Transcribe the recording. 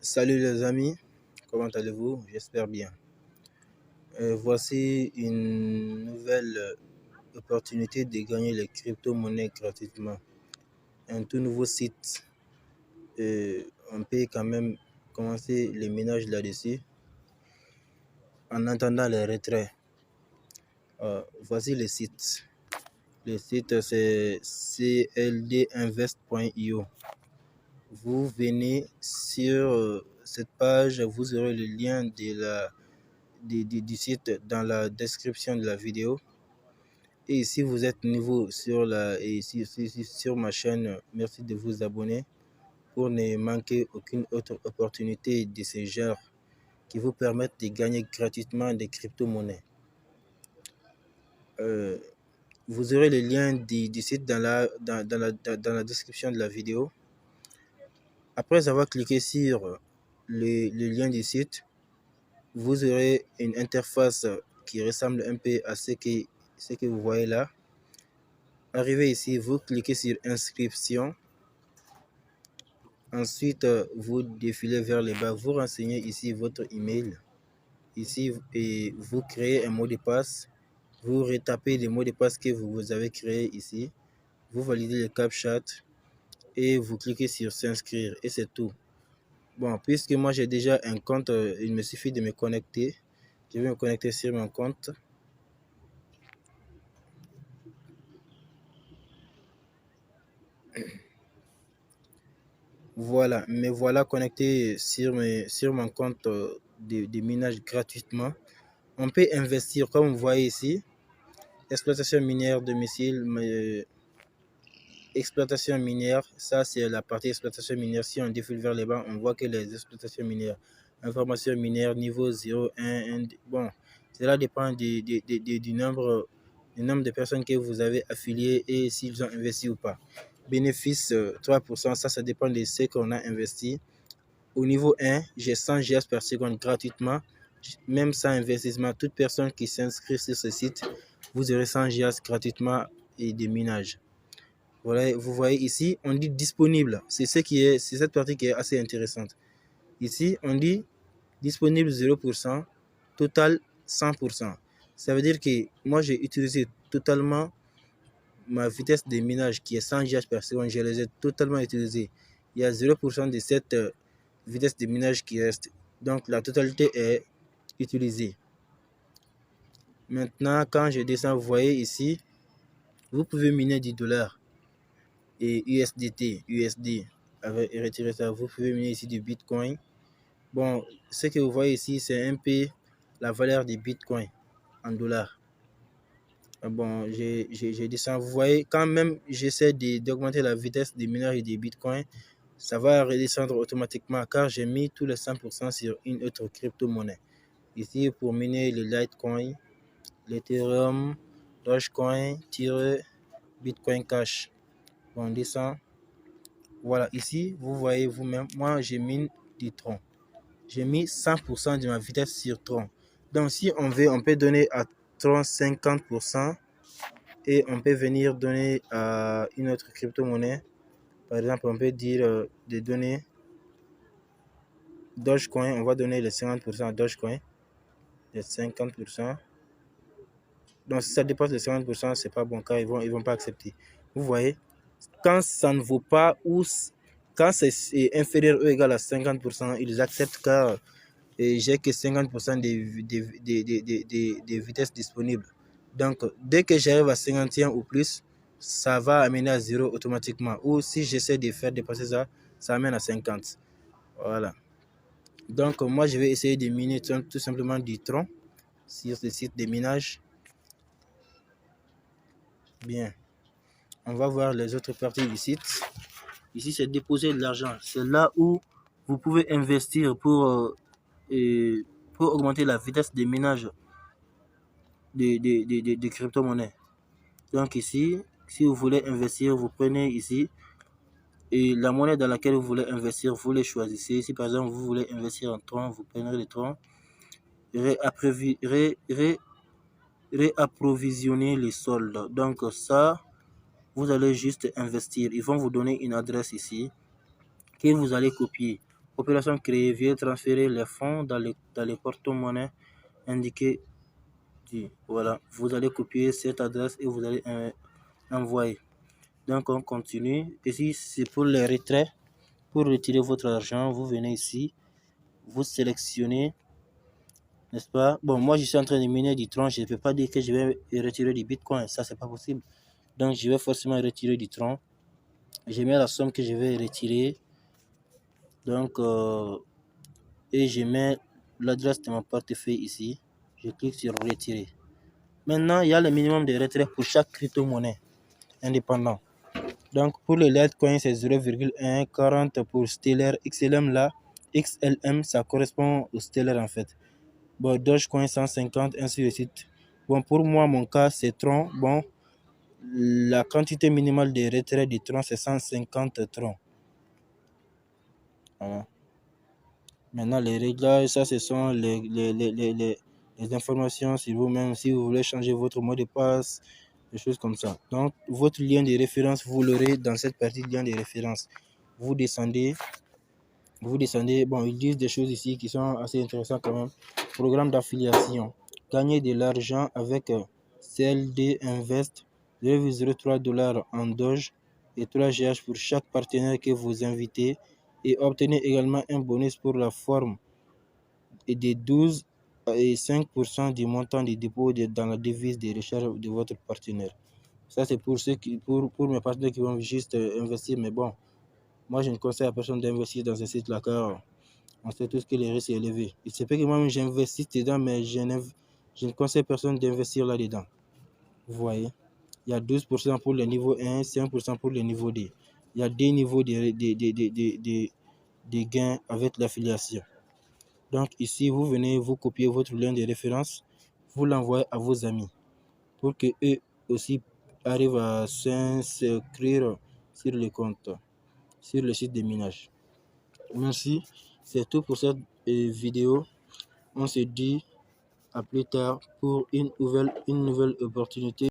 Salut les amis, comment allez-vous? J'espère bien. Voici une nouvelle opportunité de gagner les crypto-monnaies gratuitement. Un tout nouveau site. On peut quand même commencer les ménages là-dessus en attendant les retraits. Voici le site. Le site c'est cldinvest.io. Vous venez sur cette page, vous aurez le lien du site dans la description de la vidéo. Et si vous êtes nouveau sur ma chaîne, merci de vous abonner pour ne manquer aucune autre opportunité de ce genre qui vous permettent de gagner gratuitement des crypto-monnaies. Vous aurez le lien du site dans la description de la vidéo. Après avoir cliqué sur le lien du site, vous aurez une interface qui ressemble un peu à ce que vous voyez là. Arrivé ici, vous cliquez sur inscription. Ensuite, vous défilez vers le bas. Vous renseignez ici votre email. Ici, et vous créez un mot de passe. Vous retapez le mot de passe que vous avez créé ici. Vous validez le CAPTCHA et vous cliquez sur s'inscrire et c'est tout. Bon, puisque moi j'ai déjà un compte, il me suffit de me connecter. Je vais me connecter sur mon compte. Voilà, me voilà connecté sur mon compte de minage gratuitement. On peut investir, comme vous voyez ici, exploitation minière domicile, exploitation minière, ça c'est la partie exploitation minière. Si on défile vers les bas, on voit que les exploitations minières, information minière niveau 0, 1, bon, cela dépend du nombre de personnes que vous avez affiliées et s'ils ont investi ou pas. Bénéfice 3%, ça dépend de ce qu'on a investi. Au niveau 1, j'ai 100 GS par seconde gratuitement, même sans investissement. Toute personne qui s'inscrit sur ce site, vous aurez 100 GS gratuitement et des minages. Voilà, vous voyez ici, on dit disponible. C'est cette partie qui est assez intéressante. Ici, on dit disponible 0%, total 100%. Ça veut dire que moi, j'ai utilisé totalement ma vitesse de minage qui est 100 GH par seconde. Je les ai totalement utilisés. Il y a 0% de cette vitesse de minage qui reste. Donc, la totalité est utilisée. Maintenant, quand je descends, vous voyez ici, vous pouvez miner $. Et USD, avec retirer ça, vous pouvez miner ici du Bitcoin. Bon, ce que vous voyez ici, c'est un peu la valeur du Bitcoin en dollars. Bon, j'ai descendu. Vous voyez, quand même j'essaie d'augmenter la vitesse des mineurs et des Bitcoin, ça va redescendre automatiquement car j'ai mis tous les 100% sur une autre crypto-monnaie. Ici, pour miner le Litecoin, l'Ethereum, Dogecoin, Bitcoin Cash. Bon, on descend. Voilà, ici, vous voyez vous-même, moi, j'ai mis du Tron. J'ai mis 100% de ma vitesse sur Tron. Donc, si on veut, on peut donner à Tron 50% et on peut venir donner à une autre crypto-monnaie. Par exemple, on peut dire de donner Dogecoin. On va donner les 50% à Dogecoin. Les 50%. Donc, si ça dépasse les 50%, c'est pas bon car ils vont pas accepter. Vous voyez, quand ça ne vaut pas ou quand c'est inférieur ou égal à 50%, ils acceptent car j'ai que 50% des vitesses disponibles. Donc, dès que j'arrive à 51 ou plus, ça va amener à 0 automatiquement. Ou si j'essaie de faire dépasser ça, ça amène à 50. Voilà. Donc, moi, je vais essayer de miner tout simplement du Tron sur ce site de minage. Bien. On va voir les autres parties du site. Ici, c'est déposer de l'argent. C'est là où vous pouvez investir pour augmenter la vitesse de minage de crypto-monnaies. Donc ici, si vous voulez investir, vous prenez ici et la monnaie dans laquelle vous voulez investir, vous les choisissez. Si par exemple vous voulez investir en Tron, vous prenez le Tron, réapprovisionner les soldes. Donc ça, vous allez juste investir. Ils vont vous donner une adresse ici que vous allez copier. Opération créée, veuillez transférer les fonds dans les porte-monnaies indiqués. Voilà, vous allez copier cette adresse et vous allez envoyer. Donc on continue. Ici c'est pour les retraits. Pour retirer votre argent, vous venez ici, vous sélectionnez, n'est-ce pas? Bon, moi je suis en train de miner du Tron, je ne peux pas dire que je vais retirer du Bitcoin, ça c'est pas possible. Donc je vais forcément retirer du Tron. Je mets la somme que je vais retirer. Donc et je mets l'adresse de mon portefeuille ici. Je clique sur retirer. Maintenant, il y a le minimum de retrait pour chaque crypto-monnaie indépendant. Donc pour le Litecoin, c'est 0,140 pour Stellar. XLM là, XLM, ça correspond au Stellar en fait. Bon, Dogecoin 150, ainsi de suite. Bon, pour moi, mon cas, c'est Tron. Bon, la quantité minimale de retrait du Tron, c'est 150 Tron. Voilà. Maintenant, les réglages, ça, ce sont les informations sur vous-même. Si vous voulez changer votre mot de passe, des choses comme ça. Donc, votre lien de référence, vous l'aurez dans cette partie lien de référence. Vous descendez. Bon, ils disent des choses ici qui sont assez intéressantes quand même. Programme d'affiliation. Gagner de l'argent avec CLD Invest, 0,03 $ en Doge et 3 GH pour chaque partenaire que vous invitez. Et obtenez également un bonus pour la forme et de 12 et 5% du montant du dépôt dans la devise de recharge de votre partenaire. Ça, c'est pour ceux pour mes partenaires qui vont juste investir. Mais bon, moi, je ne conseille à personne d'investir dans ce site-là car on sait tous que les risques sont élevés. Il se peut que moi-même j'investisse dedans, mais je ne conseille personne d'investir là-dedans. Vous voyez, il y a 12% pour le niveau 1, 5% pour le niveau 2. Il y a des niveaux de gains avec l'affiliation. Donc ici, vous venez, vous copiez votre lien de référence, vous l'envoyez à vos amis pour que eux aussi arrivent à s'inscrire sur le compte, sur le site de minage. Merci, c'est tout pour cette vidéo. On se dit à plus tard pour une nouvelle opportunité.